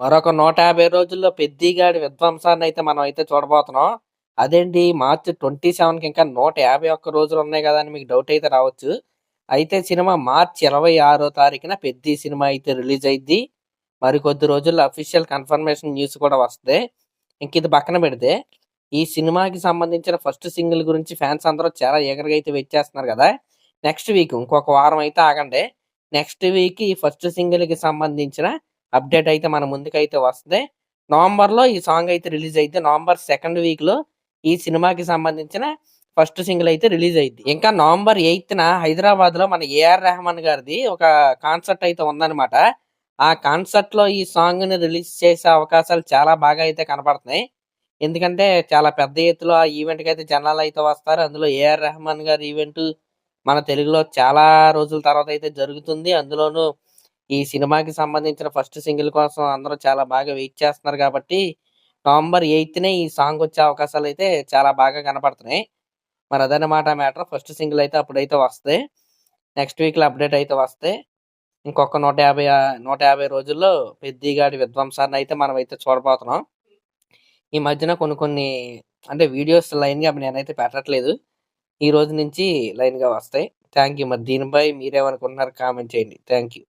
మరొక 150 రోజుల్లో 'పెద్దిగాడి విధ్వంసాన్నయితే మనమైతే చూడబోతున్నాం. అదేంటి మార్చి 27కి ఇంకా 151 రోజులున్నాయి గదా! అని మీకు డౌటయితే రావచ్చు. అయితే సినిమా మార్చి 26 తారీఖున 'పెద్ది' సినిమా అయితే రిలీజయిద్ది. మరికొద్ది రోజుల్లో అఫీషియల్ కన్ఫర్మేషన్ న్యూస్ కూడా వస్తది. ఇంకిది పక్కన పెడితే, ఈ సినిమాకి సంబంధించిన ఫస్ట్ సింగిల్ గురించి ఫ్యాన్స్ అందరూ చాలా ఈగర్‌గా అయితే వెయిట్ చేస్తున్నారు గదా! నెక్స్ట్ వీక్ ఇంకొక వారం అయితే ఆగండి. నెక్స్ట్ వీక్ ఈ ఫస్ట్ సింగిల్‌కి సంబంధించిన అప్డేట్ అయితే మన ముందుకైతే వస్తది. నవంబర్‌లో ఈ సాంగ్ అయితే రిలీజ్ అయిద్ది. నవంబర్ సెకండ్ వీక్‌లో ఈ సినిమాకి సంబంధించిన ఫస్ట్ సింగిల్ అయితే రిలీజ్ అయిద్ది. ఇంకా నవంబర్ 8న హైదరాబాద్‌లో మన ఏఆర్ రెహమాన్ గారిది ఒక కాన్సర్ట్ అయితే ఉందన్నమాట. ఆ కాన్సర్ట్‌లో ఈ సాంగ్‌ని రిలీజ్ చేసే అవకాశాలు చాలా బాగా అయితే కనపడుతున్నాయి. ఎందుకంటే చాలా పెద్ద ఎత్తులో ఆ ఈవెంట్‌కయితే జనాలైతే వస్తారు. అందులో ఏఆర్ రెహమాన్ గారి ఈవెంటు మన తెలుగులో చాలా రోజుల తర్వాత అయితే జరుగుతుంది. అందులోనూ ఈ సినిమాకి సంబంధించిన ఫస్ట్ సింగిల్ కోసం అందరూ చాలా బాగా వెయిట్ చేస్తున్నారు గాబట్టి, నవంబర్ 8నే ఈ సాంగొచ్చే అవకాశాలైతే చాలా బాగా కనపడుతున్నాయి. మరి అదన్నమాట మ్యాటర్. ఫస్ట్ సింగిల్ అయితే అప్పుడైతే వస్తది. నెక్స్ట్ వీక్‌లో అప్డేట్ అయితే వస్తది. ఇంకొక 150 రోజుల్లో 'పెద్దిగాడి విధ్వంసాన్నయితే మనమైతే చూడబోతున్నాం. ఈ మధ్యన కొన్ని కొన్ని అంటే వీడియోస్ లైన్‌గా నేనైతే పెట్టట్లేదు. ఈ రోజు నుంచి లైన్‌గా వస్తాయి. Thank you. మరి దీనిపై మీరేమనుకుంటున్నారో కామెంట్ చేయండి. Thank you.